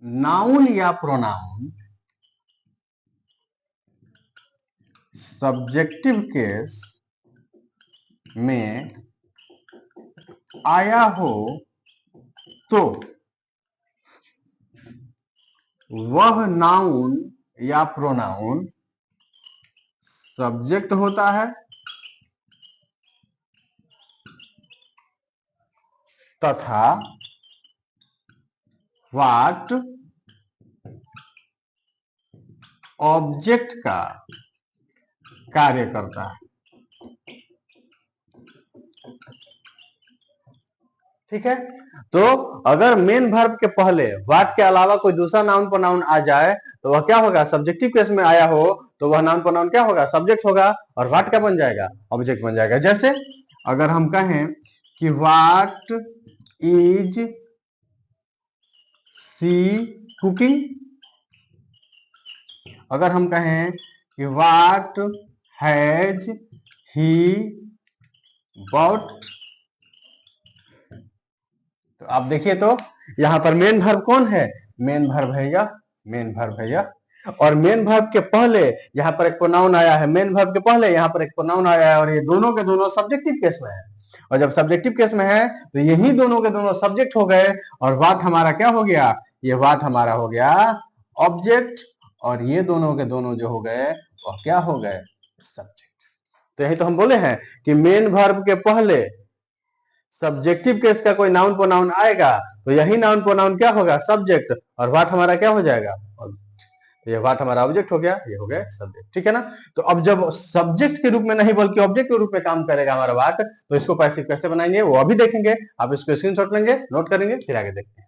नाउन या प्रोनाउन सब्जेक्टिव केस में आया हो तो वह नाउन या प्रोनाउन सब्जेक्ट होता है तथा व्हाट ऑब्जेक्ट का कार्य करता है। ठीक है, तो अगर मेन वर्ब के पहले व्हाट के अलावा कोई दूसरा नाउन प्रोनाउन आ जाए तो वह क्या होगा, सब्जेक्टिव केस में आया हो तो वह नाउन प्रोनाउन क्या होगा, सब्जेक्ट होगा, और व्हाट क्या बन जाएगा, ऑब्जेक्ट बन जाएगा। जैसे अगर हम कहें कि व्हाट इज सी कुकिंग, अगर हम कहें कि व्हाट हैज ही बॉट, तो आप देखिए तो यहां पर मेन वर्ब कौन है, मेन वर्ब है यह, मेन वर्ब है यह। और मेन वर्ब के पहले यहाँ पर एक प्रोनाउन आया है, मेन वर्ब के पहले यहाँ पर एक प्रोनाउन आया है, और ये दोनों के दोनों सब्जेक्टिव केस में है। और जब सब्जेक्टिव केस में है तो यही दोनों के दोनों सब्जेक्ट हो गए, और व्हाट हमारा क्या हो गया, ये व्हाट हमारा हो गया ऑब्जेक्ट, और ये दोनों के दोनों जो हो गए वह क्या हो गए, सब्जेक्ट। तो यही तो हम बोले हैं कि मेन वर्ब के पहले सब्जेक्टिव केस का कोई नाउन प्रोनाउन आएगा तो यही नाउन प्रोनाउन क्या होगा, सब्जेक्ट, और व्हाट हमारा क्या हो जाएगा, तो ये व्हाट हमारा ऑब्जेक्ट हो गया, ये हो गया सब्जेक्ट। ठीक है ना। तो अब जब सब्जेक्ट के रूप में नहीं बल्कि ऑब्जेक्ट के रूप में काम करेगा हमारा व्हाट, तो इसको पैसिव कैसे बनाएंगे वो अभी देखेंगे। आप इसको स्क्रीनशॉट लेंगे, नोट करेंगे, फिर आगे देखते हैं।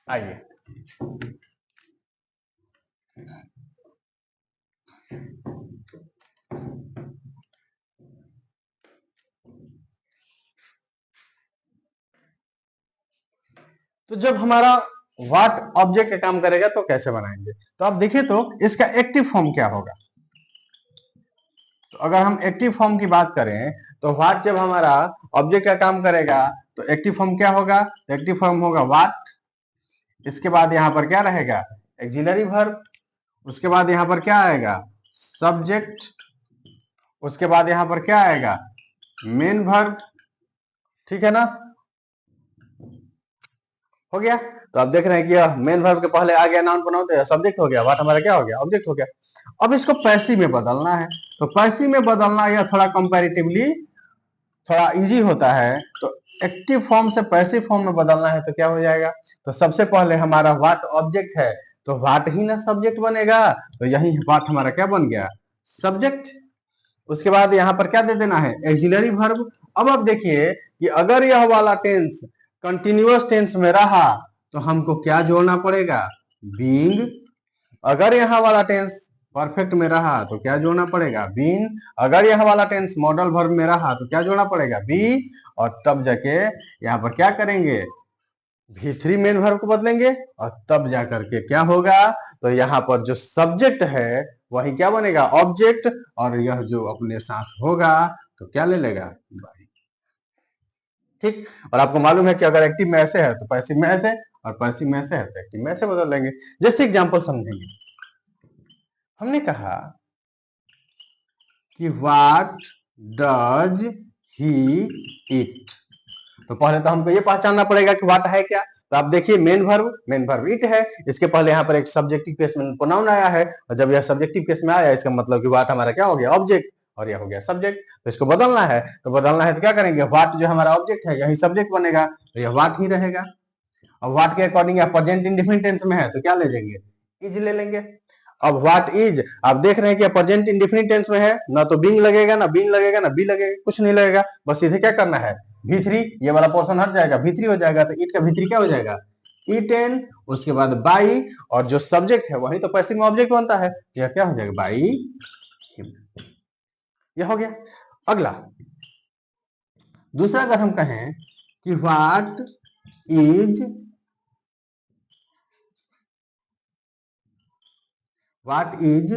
आइए, तो जब हमारा व्हाट ऑब्जेक्ट का काम करेगा तो कैसे बनाएंगे, तो आप देखिए तो इसका एक्टिव फॉर्म क्या होगा। तो अगर हम एक्टिव फॉर्म की बात करें तो व्हाट जब हमारा ऑब्जेक्ट का काम करेगा तो एक्टिव फॉर्म क्या होगा, एक्टिव फॉर्म होगा व्हाट, इसके बाद यहां पर क्या रहेगा, एक्सिलरी वर्ब, उसके बाद यहां पर क्या आएगा, सब्जेक्ट, उसके बाद यहां पर क्या आएगा, मेन वर्ब, ठीक है ना, हो गया। तो आप देख रहे हैं कि यह मेन वर्ब के पहले आ गया नाउन प्रोनाउन, तो सब्जेक्ट हो गया, व्हाट हमारा क्या हो गया, ऑब्जेक्ट हो गया। अब इसको पैसिव में बदलना है, तो पैसिव में बदलना यह थोड़ा कंपैरेटिवली थोड़ा इजी होता है। तो एक्टिव फॉर्म से पैसिव फॉर्म में बदलना है तो क्या हो जाएगा, तो सबसे पहले हमारा व्हाट ऑब्जेक्ट है तो व्हाट ही ना सब्जेक्ट बनेगा, तो यही व्हाट हमारा क्या बन गया, सब्जेक्ट। उसके बाद यहाँ पर क्या दे देना है, एक्सिलरी वर्ब। अब आप देखिए कि अगर यह वाला टेंस कंटिन्यूअस टेंस में रहा तो हमको क्या जोड़ना पड़ेगा, बीइंग। अगर यहाँ वाला टेंस परफेक्ट में रहा तो क्या जोड़ना पड़ेगा, बीन। अगर यह वाला टेंस मॉडल वर्ब में रहा तो क्या जोड़ना पड़ेगा, बी। और तब जाके यहाँ पर क्या करेंगे, V3 मेन वर्ब को बदलेंगे और तब जाकर के क्या होगा, तो यहाँ पर जो सब्जेक्ट है वही क्या बनेगा, ऑब्जेक्ट, और यह जो अपने साथ होगा तो क्या ले लेगा, बाई। ठीक। और आपको मालूम है कि अगर एक्टिव में ऐसे है तो पैसिव में ऐसे, और पैसिव में ऐसे है तो एक्टिव में ऐसे बदल लेंगे। जैसे एग्जांपल समझेंगे, हमने कहा कि व्हाट डज ही इट, तो पहले तो हमको ये पहचानना पड़ेगा कि व्हाट है क्या। तो आप देखिए मेन वर्ब इट है, इसके पहले यहाँ पर एक सब्जेक्टिव केस में प्रोनाउन आया है, और जब यह सब्जेक्टिव केस में आया इसका मतलब कि व्हाट हमारा क्या हो गया, ऑब्जेक्ट, और यह हो गया सब्जेक्ट। तो इसको बदलना है, तो बदलना है तो क्या करेंगे, व्हाट जो हमारा ऑब्जेक्ट है यही सब्जेक्ट बनेगा, तो यह व्हाट ही रहेगा। अब व्हाट के अकॉर्डिंग प्रेजेंट इंडेफिनिट टेंस में है तो क्या ले लेंगे, इज ले लेंगे। अब व्हाट इज, आप देख रहे हैं कि प्रेजेंट इंडेफिनिट टेंस में है, ना तो बीइंग लगेगा, ना बीइंग लगेगा, ना बी लगेगा, कुछ नहीं लगेगा, बस सीधे क्या करना है, V3, ये वाला पोर्शन हट जाएगा, V3 हो जाएगा, तो इट का V3 क्या हो जाएगा, ईटेन। उसके बाद बाई, और जो सब्जेक्ट है वही तो पैसिव में ऑब्जेक्ट बनता है, यह क्या हो जाएगा, बाई हिम। यह हो गया। अगला दूसरा अगर हम कहें कि what is, what is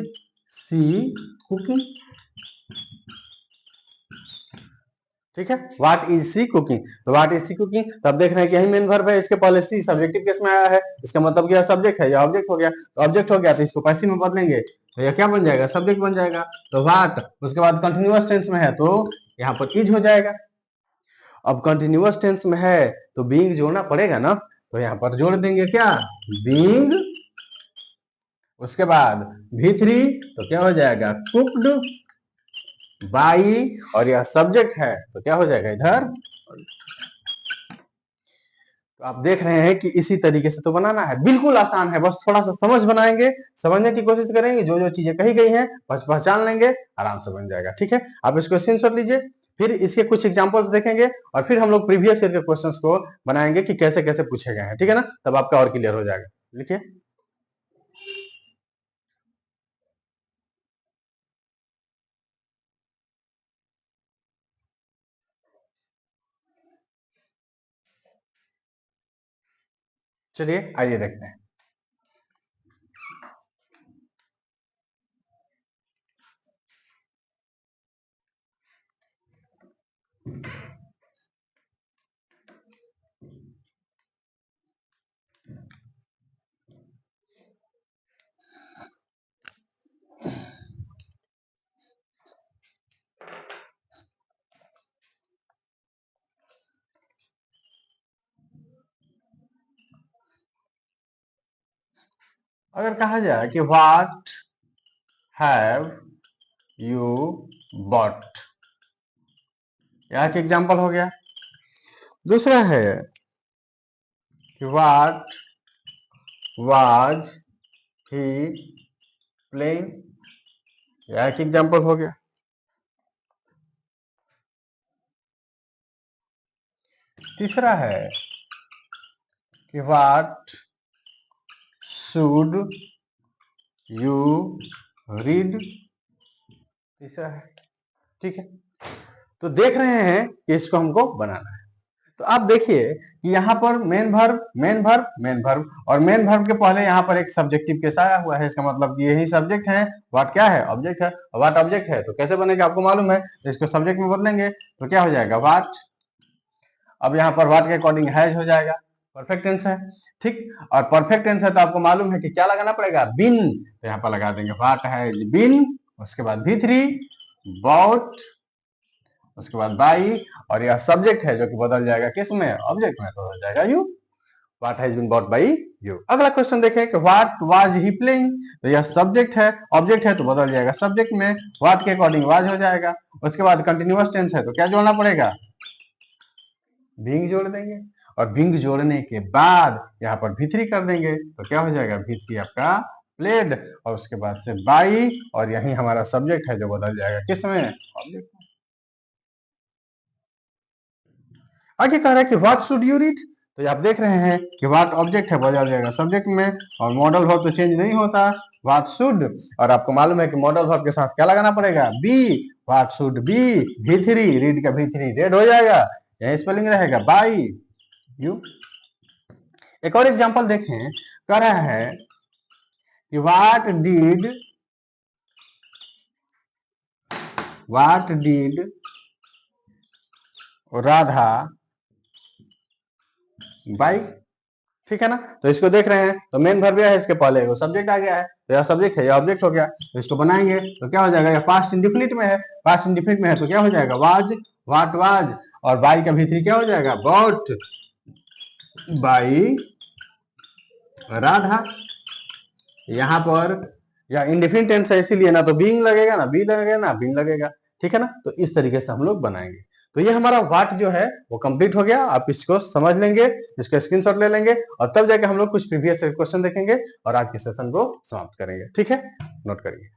she cooking, ठीक है, व्हाट इज सी कुकिंग, तो व्हाट इज सी कुकिंग, तो आप देख रहे हैं कि यही मेन वर्ब है, इसके पहले सी सब्जेक्टिव केस में आया है, इसका मतलब क्या सब्जेक्ट है, या ऑब्जेक्ट हो गया, तो ऑब्जेक्ट हो गया तो इसको पैसिव में बदलेंगे तो यह क्या बन जाएगा, सब्जेक्ट बन जाएगा। तो व्हाट, उसके बाद कंटिन्यूअस टेंस में है तो यहाँ पर इज हो जाएगा। अब कंटिन्यूअस टेंस में है तो बीइंग जोड़ना पड़ेगा ना, तो यहाँ पर जोड़ देंगे क्या, बीइंग। उसके बाद V3 तो क्या हो जाएगा, कुक्ड बाई, और यह सब्जेक्ट है तो क्या हो जाएगा इधर। तो आप देख रहे हैं कि इसी तरीके से तो बनाना है, बिल्कुल आसान है, बस थोड़ा सा समझ बनाएंगे, समझने की कोशिश करेंगे, जो जो चीजें कही गई हैं पहचान लेंगे, आराम से बन जाएगा। ठीक है, आप इसको स्क्रीनशॉट लीजिए, फिर इसके कुछ एग्जांपल्स देखेंगे और फिर हम लोग प्रीवियस ईयर के क्वेश्चंस को बनाएंगे कि कैसे कैसे पूछे गए हैं, ठीक है ना, तब आपका और क्लियर हो जाएगा। लिखिए, चलिए आइए देखते हैं। अगर कहा जाए कि व्हाट हैव यू बॉट, यहाँ एक एग्जांपल हो गया। दूसरा है कि व्हाट वाज ही प्लेइंग, यह एक एग्जांपल हो गया। तीसरा है कि व्हाट शुड यू रीड तीसरा है। ठीक है, तो देख रहे हैं कि इसको हमको बनाना है। तो आप देखिए कि यहाँ पर main verb main verb main verb और मेन वर्ब के पहले यहाँ पर एक सब्जेक्टिव केस आया हुआ है। इसका मतलब कि यही सब्जेक्ट है, व्हाट क्या है, ऑब्जेक्ट है, और व्हाट ऑब्जेक्ट है। तो कैसे बनेगा आपको मालूम है, तो इसको सब्जेक्ट में बदलेंगे तो क्या हो जाएगा, व्हाट। अब यहाँ पर व्हाट के अकॉर्डिंग हैज हो जाएगा, परफेक्ट टेंस है। ठीक, और परफेक्ट टेंस है तो आपको मालूम है कि क्या लगाना पड़ेगा, बिन। तो यहाँ पर लगा देंगे व्हाट हैज बिन, उसके बाद V3 बॉट, उसके बाद बाई, और यह सब्जेक्ट है जो कि बदल जाएगा किस में, ऑब्जेक्ट में, तो बदल जाएगा you. What has been bought by you. अगला क्वेश्चन देखें कि व्हाट वाज ही प्लेइंग। तो यह सब्जेक्ट है, ऑब्जेक्ट है तो बदल जाएगा सब्जेक्ट में, व्हाट के अकॉर्डिंग वाज हो जाएगा। उसके बाद कंटिन्यूअस टेंस है तो क्या जोड़ना पड़ेगा, बीइंग जोड़ देंगे, और बीइंग जोड़ने के बाद यहाँ पर V3 कर देंगे तो क्या हो जाएगा, V3 आपका प्लेड, और उसके बाद से बाई, और यही हमारा सब्जेक्ट है जो बदल जाएगा किसमें, ऑब्जेक्ट में। आगे कह रहा है कि व्हाट शुड यू रीड। तो आप देख रहे हैं कि व्हाट ऑब्जेक्ट है बदल जाएगा सब्जेक्ट में, और मॉडल वर्ब तो चेंज नहीं होता, व्हाट शुड। और आपको मालूम है कि मॉडल वर्ब के साथ क्या लगाना पड़ेगा, be. What should be V3, read का V3 रेड हो जाएगा, यही स्पेलिंग रहेगा बाई यू। एक और एग्जांपल देखें, कह रहा है कि व्हाट डिड राधा बाई। ठीक है ना, तो इसको देख रहे हैं तो मेन वर्ब है, इसके पहले वो सब्जेक्ट आ गया है, तो यह सब्जेक्ट है, यह ऑब्जेक्ट हो गया। तो इसको बनाएंगे तो क्या हो जाएगा, यह पास्ट इंडिफिनिट में है, पास्ट इंडिफिनिट में है तो क्या हो जाएगा, वाज, व्हाट वाज, और बाई का V3 क्या हो जाएगा, बॉट बाई राधा। यहाँ पर या इंडिफिनिट टेंस है इसीलिए ना तो बीइंग लगेगा, ना बी लगेगा, ना बीइंग लगेगा। ठीक है ना, तो इस तरीके से हम लोग बनाएंगे। तो ये हमारा व्हाट जो है वो कंप्लीट हो गया। आप इसको समझ लेंगे, इसका स्क्रीनशॉट ले लेंगे, और तब जाके हम लोग कुछ प्रीवियस क्वेश्चन देखेंगे और आज के सेशन को समाप्त करेंगे। ठीक है, नोट करिए।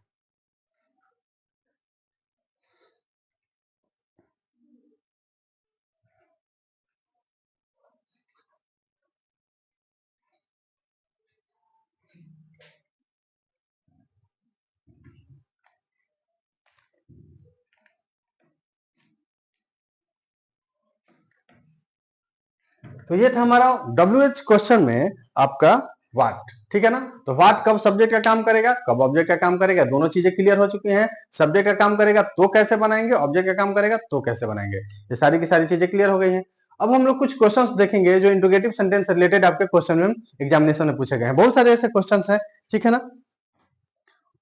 तो ये था हमारा WH क्वेश्चन में आपका व्हाट। ठीक है ना, तो व्हाट कब सब्जेक्ट का काम करेगा, कब ऑब्जेक्ट का काम करेगा, दोनों चीजें क्लियर हो चुकी हैं। सब्जेक्ट का काम करेगा तो कैसे बनाएंगे, ऑब्जेक्ट का काम करेगा तो कैसे बनाएंगे, ये सारी की सारी चीजें क्लियर हो गई हैं। अब हम लोग कुछ क्वेश्चंस देखेंगे जो इंट्रोगेटिव सेंटेंस से रिलेटेड आपके क्वेश्चन में एग्जामिनेशन में पूछे गए हैं। बहुत सारे ऐसे क्वेश्चंस हैं, ठीक है ना,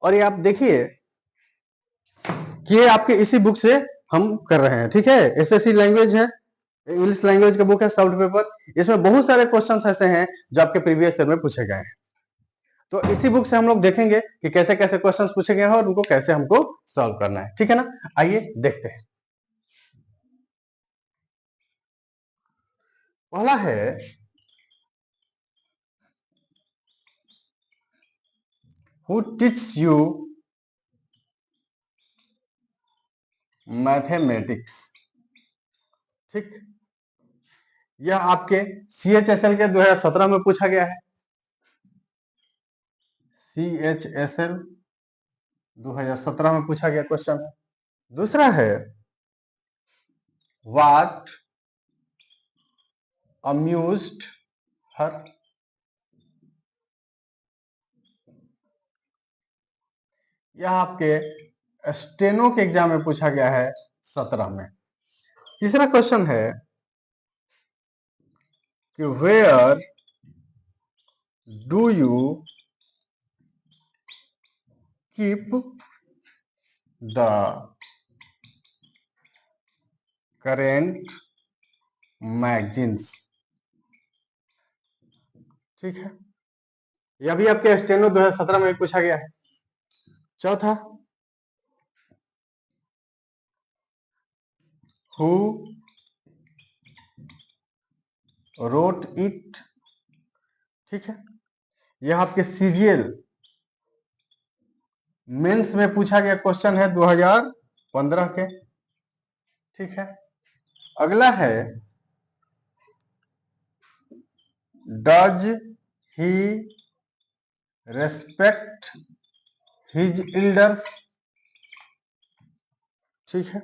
और ये आप देखिए कि ये आपके इसी बुक से हम कर रहे हैं। ठीक है, SSC लैंग्वेज है, इंग्लिश लैंग्वेज का बुक है, सॉफ्ट पेपर। इसमें बहुत सारे क्वेश्चंस ऐसे हैं जो आपके प्रीवियस ईयर में पूछे गए हैं। तो इसी बुक से हम लोग देखेंगे कि कैसे कैसे क्वेश्चंस पूछे गए हैं और उनको कैसे हमको सॉल्व करना है। ठीक है ना, आइए देखते हैं। पहला है, हु टीच यू मैथमेटिक्स। ठीक, यह आपके CHSL के 2017 में पूछा गया है। CHSL 2017 में पूछा गया क्वेश्चन है। दूसरा है, व्हाट अम्यूज्ड हर। यह आपके स्टेनो के एग्जाम में पूछा गया है 17 में। तीसरा क्वेश्चन है कि where do you keep the current magazines. ठीक है, यह भी आपके स्टेनो 2017 में पूछा गया है। चौथा, हु रोट इट। ठीक है, यह आपके CGL मेंस में पूछा गया क्वेश्चन है 2015 के। ठीक है, अगला है, does he respect his elders, ठीक है।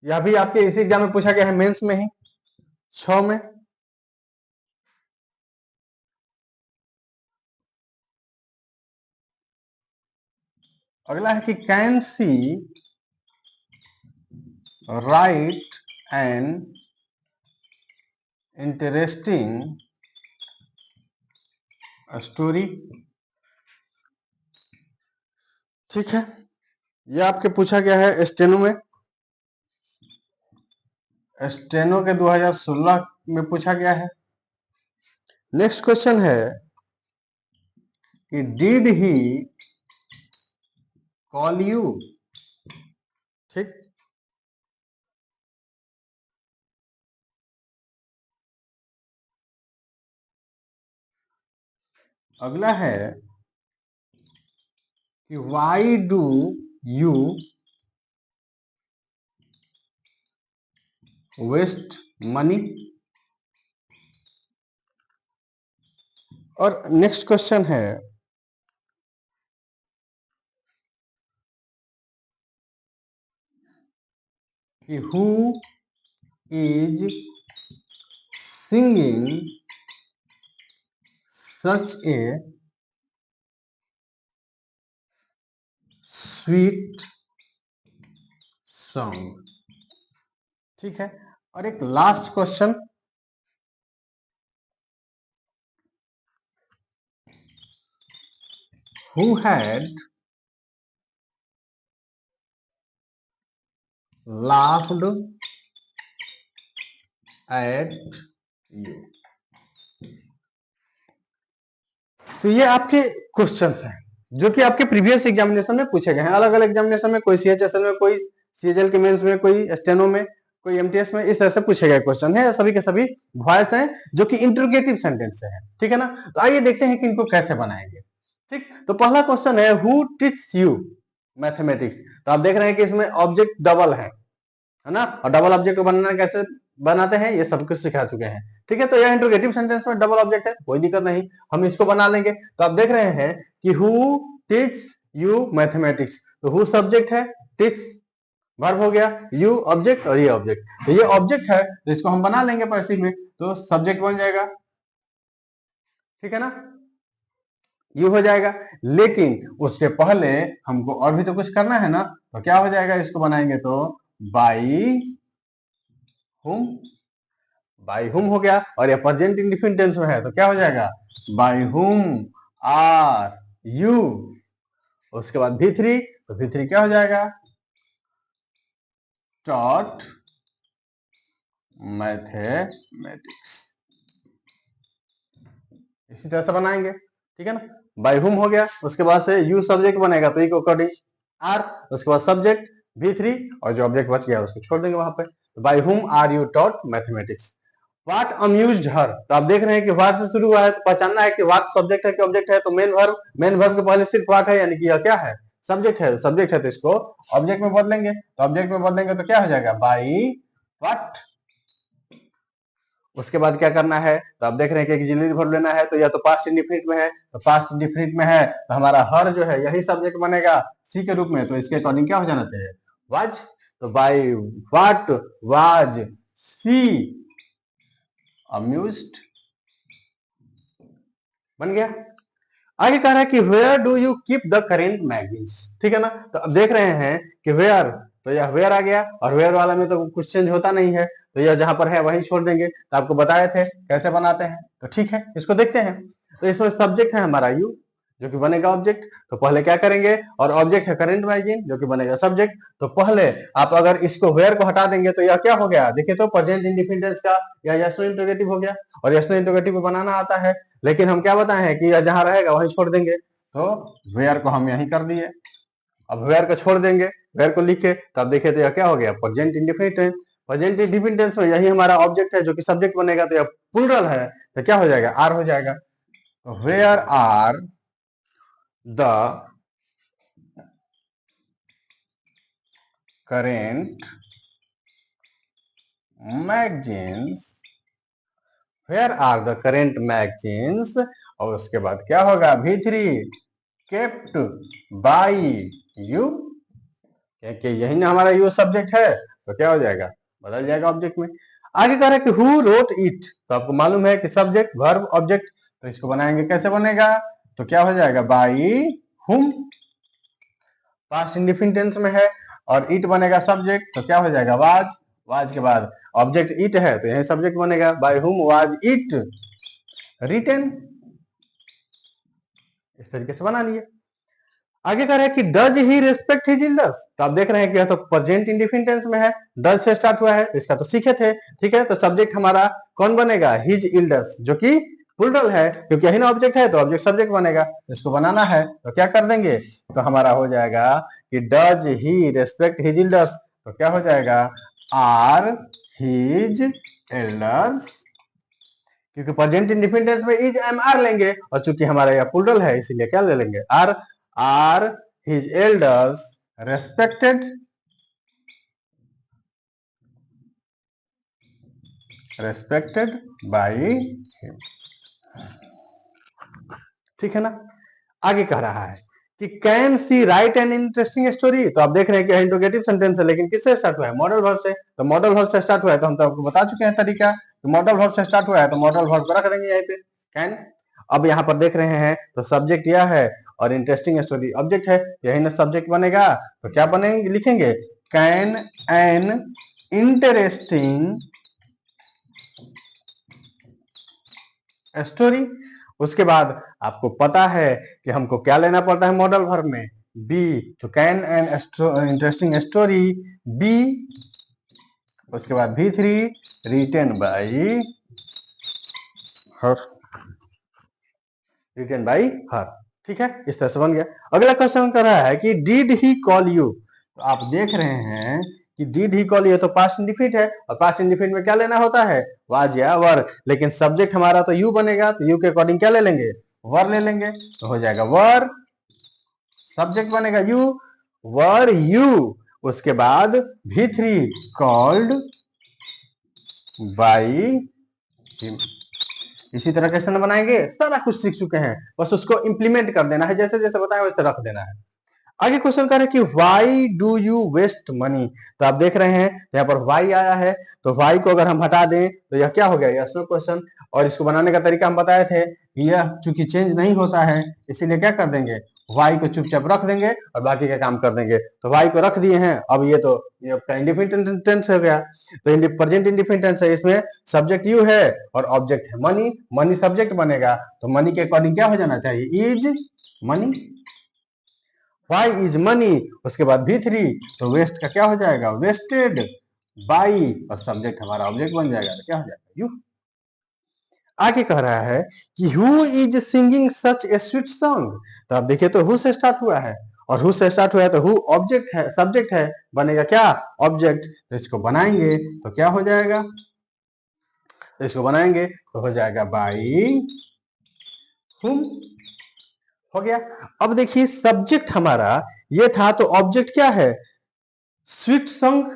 यह भी आपके इसी एग्जाम में पूछा गया है, मेंस में ही 6 में। अगला है कि can she write an interesting story, ठीक है। यह आपके पूछा गया है स्टेनो में, स्टेनो के 2016 में पूछा गया है। नेक्स्ट क्वेश्चन है कि डिड ही कॉल यू, ठीक। अगला है कि why do you waste money. और नेक्स्ट क्वेश्चन है कि who is singing such a sweet song, ठीक है। और एक last question, who had laughed at you. तो ये आपके क्वेश्चंस हैं जो कि आपके प्रीवियस एग्जामिनेशन में पूछे गए हैं, अलग अलग एग्जामिनेशन में, कोई सीएचएसएल में, कोई सीएचएल के मेंस में, कोई स्टेनो में, कोई एमटीएस में, इस तरह से पूछे गए क्वेश्चन है। सभी के सभी वॉइस हैं जो कि इंटरोगेटिव सेंटेंस है, ठीक है ना। तो आइए देखते हैं कि इनको कैसे बनाएंगे, ठीक। तो पहला क्वेश्चन है हु टीच यू मैथमेटिक्स। तो आप देख रहे हैं कि इसमें ऑब्जेक्ट डबल है ना, और डबल ऑब्जेक्ट को बनाना कैसे बनाते हैं ये सब कुछ सिखा चुके हैं, ठीक है। तो यह इंटरोगेटिव सेंटेंस में डबल ऑब्जेक्ट है, कोई दिक्कत नहीं, हम इसको बना लेंगे। तो आप देख रहे हैं कि हु टीच यू मैथमेटिक्स, तो हु सब्जेक्ट है, टीच वर्ब हो गया, यू ऑब्जेक्ट और ये ऑब्जेक्ट। तो ये ऑब्जेक्ट है तो इसको हम बना लेंगे पैसिव में, तो सब्जेक्ट बन जाएगा, ठीक है ना, यू हो जाएगा। लेकिन उसके पहले हमको और भी तो कुछ करना है ना, तो क्या हो जाएगा, इसको बनाएंगे तो बाई हुम, बाई हुम हो गया। और ये प्रेजेंट इंडेफिनिट टेंस में है तो क्या हो जाएगा, बाई हुम आर यू। उसके बाद V3, तो V3 क्या हो जाएगा, टॉट मैथमेटिक्स। इसी तरह से बनाएंगे, ठीक है ना। बाई हुम हो गया, उसके बाद से यू सब्जेक्ट बनेगा तो इको अकॉर्डिंग आर, उसके बाद सब्जेक्ट V3 और जो ऑब्जेक्ट बच गया उसको छोड़ देंगे वहां पे। तो by whom are you taught mathematics. What amused her, तो आप देख रहे हैं कि व्हाट से शुरू हुआ है तो पहचानना है कि व्हाट सब्जेक्ट है कि ऑब्जेक्ट है। तो मेन वर्ब के पहले सिर्फ व्हाट है, यानी कि यह क्या है, सब्जेक्ट है। सब्जेक्ट है तो इसको ऑब्जेक्ट में बदलेंगे, तो ऑब्जेक्ट में बदलेंगे तो क्या हो जाएगा, बाई व्हाट। उसके बाद क्या करना है, तो आप देख रहे हैं कि ऑक्सिलरी वर्ब लेना है, तो या तो पास्ट इंडेफिनिट में है, तो पास्ट इंडेफिनिट में है तो हमारा हर जो है यही सब्जेक्ट बनेगा सी के रूप में, तो इसके अकॉर्डिंग क्या हो जाना चाहिए, वाज। तो by what was she amused, बन गया। आगे कह रहा है कि where do you keep the current magazines, ठीक है ना। तो अब देख रहे हैं कि वेयर, तो यह वेयर आ गया, और वेयर वाला में तो कुछ चेंज होता नहीं है, तो यह जहां पर है वहीं छोड़ देंगे। तो आपको बताए थे कैसे बनाते हैं, तो ठीक है इसको देखते हैं। तो इसमें सब्जेक्ट है हमारा यू जो कि बनेगा ऑब्जेक्ट, तो पहले क्या करेंगे, और ऑब्जेक्ट है करेंट मैगजीन जो कि बनेगा सब्जेक्ट। तो पहले आप अगर इसको वेयर को हटा देंगे तो यह क्या हो गया, देखिए तो प्रेजेंट इंडिफिनिट का या यस नो इंटरोगेटिव हो गया, और यस नो इंटरोगेटिव को बनाना आता है, लेकिन हम क्या बताए हैं कि जहां रहेगा वहीं छोड़ देंगे। तो वेयर को हम यहीं कर दिए, अब वेयर को छोड़ देंगे, वेयर को लिख के, तब देखिए तो यह क्या हो गया, present indefinite tense. Present indefinite tense में यही हमारा ऑब्जेक्ट है जो कि सब्जेक्ट बनेगा, तो यह प्लूरल है तो क्या हो जाएगा, आर हो जाएगा। तो where are the current magazines, where are the current magazines और उसके बाद क्या होगा, V3 केप्ट बाय यू, क्योंकि यही ना हमारा यू सब्जेक्ट है, तो क्या हो जाएगा, बदल जाएगा ऑब्जेक्ट में। आगे कह रहा है कि हु रोट इट, तो आपको मालूम है कि सब्जेक्ट वर्ब ऑब्जेक्ट, तो इसको बनाएंगे, कैसे बनेगा, तो क्या हो जाएगा, by whom, past indefinite tense में है, और इट बनेगा सब्जेक्ट, तो क्या हो जाएगा, वाज, वाज के बाद ऑब्जेक्ट इट है, तो यही सब्जेक्ट बनेगा, by whom was it written, इस तरीके से बना लिए। आगे कह रहा है कि does he respect his elders, तो आप देख रहे हैं कि यह तो प्रेजेंट इंडिफिनिट टेंस में है, डज से स्टार्ट हुआ है, इसका तो सीखे थे, ठीक है, तो सब्जेक्ट हमारा कौन बनेगा, हिज एल्डर्स, जो कि प्लूरल है, क्योंकि यही ना ऑब्जेक्ट है, तो ऑब्जेक्ट सब्जेक्ट बनेगा, इसको बनाना है, तो क्या कर देंगे, तो हमारा हो जाएगा कि does he respect his elders, तो क्या हो जाएगा, आर हिज एल्डर्स, क्योंकि प्रेजेंट इंडिफिनिट टेंस में इज एम आर लेंगे, और चूंकि हमारा यह प्लूरल है, इसीलिए क्या ले लेंगे, are, are his elders respected, respected by him, ठीक है ना। आगे कह रहा है कि can she write an interesting story, तो आप देख रहे हैं कि इंट्रोगेटिव सेंटेंस है, लेकिन किससे स्टार्ट हुआ है, मॉडल वर्ब से, तो मॉडल वर्ब से स्टार्ट हुआ है, तो हम तो आपको बता चुके हैं तरीका, तो मॉडल वर्ब से स्टार्ट हुआ है, तो मॉडल वर्ब को रख देंगे यहीं पे, कैन। अब यहाँ पर देख रहे हैं तो सब्जेक्ट यह है, और इंटरेस्टिंग स्टोरी ऑब्जेक्ट है, यही ना सब्जेक्ट बनेगा, तो क्या बनेंगे, लिखेंगे कैन एन इंटरेस्टिंग स्टोरी। उसके बाद आपको पता है कि हमको क्या लेना पड़ता है मॉडल वर्ब में, बी, तो can an interesting story be, उसके बाद V3 written by her, written by her, ठीक है, इस तरह से बन गया। अगला क्वेश्चन कर रहा है कि डिड ही कॉल यू, तो आप देख रहे हैं कि डिड ही कॉल यू तो पास्ट इंडिफिनिट है, और पास्ट इंडिफिनिट में क्या लेना होता है, वाज या वर, लेकिन सब्जेक्ट हमारा तो यू बनेगा, तो यू के अकॉर्डिंग क्या ले लेंगे, वर ले लेंगे, तो हो जाएगा वर, सब्जेक्ट बनेगा यू, वर यू, उसके बाद V3 कॉल्ड बाय हिम। इसी तरह क्वेश्चन बनाएंगे, सारा कुछ सीख चुके हैं, बस उसको इंप्लीमेंट कर देना है, जैसे जैसे बताया वैसे रख देना है। आगे क्वेश्चन कर रहे हैं कि why do you waste money, तो आप देख रहे हैं यहाँ पर व्हाई आया है, तो व्हाई को अगर हम हटा दें तो यह क्या हो गया, यस नो क्वेश्चन, और इसको बनाने का तरीका हम बताए थे, यह चूंकि चेंज नहीं होता है, इसीलिए क्या कर देंगे, वाई को चुपचाप रख देंगे और बाकी का काम कर देंगे, तो वाई को रख दिए हैं। अब ये तो ये आपका इंडिफिनिट टेंस हो गया, तो प्रेजेंट इंडिफिनिट टेंस है, इसमें सब्जेक्ट यू है और ऑब्जेक्ट है मनी, मनी सब्जेक्ट बनेगा, तो मनी के अकॉर्डिंग क्या हो जाना चाहिए, is money, why is money, उसके बाद V3, तो वेस्ट का क्या हो जाएगा, वेस्टेड बाई, और सब्जेक्ट हमारा ऑब्जेक्ट बन जाएगा, तो क्या हो जाएगा, यू। आगे कह रहा है कि who is singing such a sweet song, तो आप देखिए तो हु से स्टार्ट हुआ है, और हु से स्टार्ट हुआ है तो हु ऑब्जेक्ट है, सब्जेक्ट है, बनेगा क्या, ऑब्जेक्ट, तो इसको बनाएंगे तो क्या हो जाएगा, तो इसको बनाएंगे तो हो जाएगा बाई हुम, हो गया। अब देखिए सब्जेक्ट हमारा ये था, तो ऑब्जेक्ट क्या है, स्वीट सॉन्ग,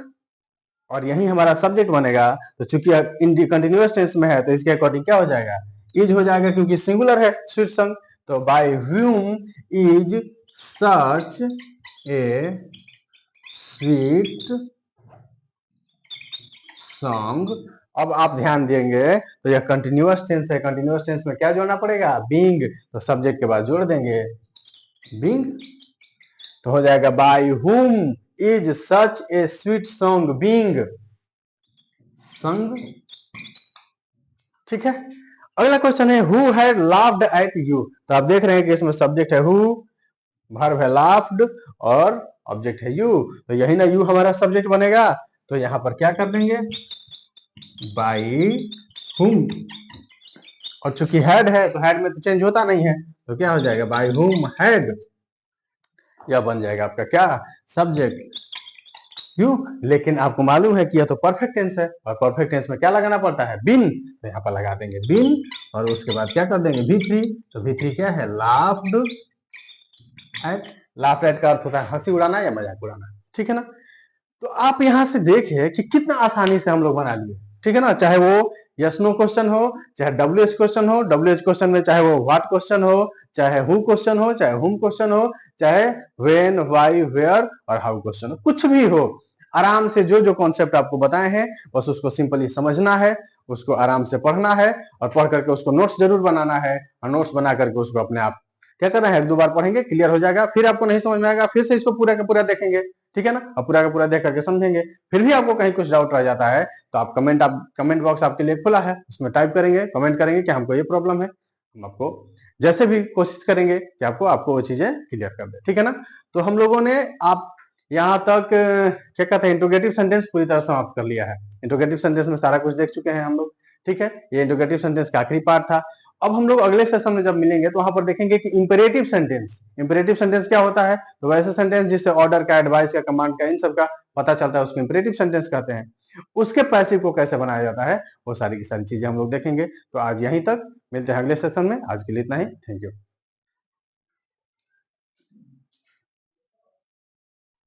और यही हमारा सब्जेक्ट बनेगा, तो चूंकि कंटिन्यूअस टेंस में है, तो इसके अकॉर्डिंग क्या हो जाएगा, इज हो जाएगा, क्योंकि सिंगुलर है स्वीट सॉन्ग, तो by whom is such a sweet song. अब आप ध्यान देंगे तो यह कंटिन्यूअस टेंस है, कंटिन्यूअस टेंस में क्या जोड़ना पड़ेगा, बीइंग, तो सब्जेक्ट के बाद जोड़ देंगे बीइंग, तो हो जाएगा by whom is such a sweet song being संग, ठीक है। अगला क्वेश्चन है who had laughed at you, तो आप देख रहे हैं कि इसमें सब्जेक्ट है हु, वर्ब है लाफ्ड, और ऑब्जेक्ट है यू, तो यही ना यू हमारा सब्जेक्ट बनेगा, तो यहां पर क्या कर देंगे, बाई हुम, और चूंकि हैड है तो हैड में तो चेंज होता नहीं है, तो क्या हो जाएगा, बाई हुम हैड, यह बन जाएगा आपका क्या, सब्जेक्ट यू। लेकिन आपको मालूम है कि यह तो परफेक्ट टेंस है, और परफेक्ट टेंस में क्या लगाना पड़ता है, बिन, तो यहाँ पर लगा देंगे बिन, और उसके बाद क्या कर देंगे V3, तो V3 क्या है, लाफ्ड एट, लाफ्ड एट का अर्थ होता है हंसी उड़ाना या मजाक उड़ाना, ठीक है ना। तो आप यहां से देखिए कि कितना आसानी से हम लोग बना लिए, ठीक है ना, चाहे वो यस नो क्वेश्चन हो, चाहे डब्ल्यू एच क्वेश्चन हो, डब्ल्यू एच क्वेश्चन में चाहे वो व्हाट क्वेश्चन हो, चाहे हु क्वेश्चन हो, चाहे हुम क्वेश्चन हो, चाहे व्हेन, व्हाई, वेयर और हाउ क्वेश्चन हो, कुछ भी हो, आराम से जो जो कॉन्सेप्ट आपको बताए हैं बस उसको सिंपली समझना है, उसको आराम से पढ़ना है और पढ़ करके उसको नोट्स जरूर बनाना है और नोट्स बना करके उसको अपने आप क्या करना है, एक दो बार पढ़ेंगे, क्लियर हो जाएगा, फिर आपको नहीं समझ में आएगा फिर से इसको पूरा का पूरा देखेंगे, ठीक है ना, और पूरा का पूरा देख करके समझेंगे। फिर भी आपको कहीं कुछ डाउट रह जाता है तो आप कमेंट बॉक्स आपके लिए खुला है, उसमें टाइप करेंगे, कमेंट करेंगे कि हमको ये प्रॉब्लम है, हम आपको जैसे भी कोशिश करेंगे कि आपको वो चीजें क्लियर कर दे, ठीक है ना। तो हम लोगों ने आप यहाँ तक क्या कहते हैं इंट्रोगेटिव सेंटेंस पूरी तरह समाप्त कर लिया है। इंट्रोगेटिव सेंटेंस में सारा कुछ देख चुके हैं हम लोग, ठीक है, ये इंट्रोगेटिव सेंटेंस का आखिरी पार्ट था। अब हम लोग अगले सेशन में जब मिलेंगे तो वहां पर देखेंगे कि इंपेरेटिव सेंटेंस क्या होता है, तो वैसे सेंटेंस जिससे ऑर्डर का, एडवाइस का, कमांड का, इन सब का पता चलता है उसको इंपेरेटिव सेंटेंस कहते हैं। उसके पैसिव को कैसे बनाया जाता है वो सारी की सारी चीजें हम लोग देखेंगे। तो आज यहीं तक, मिलते हैं अगले सेशन में, आज के लिए इतना ही, थैंक यू।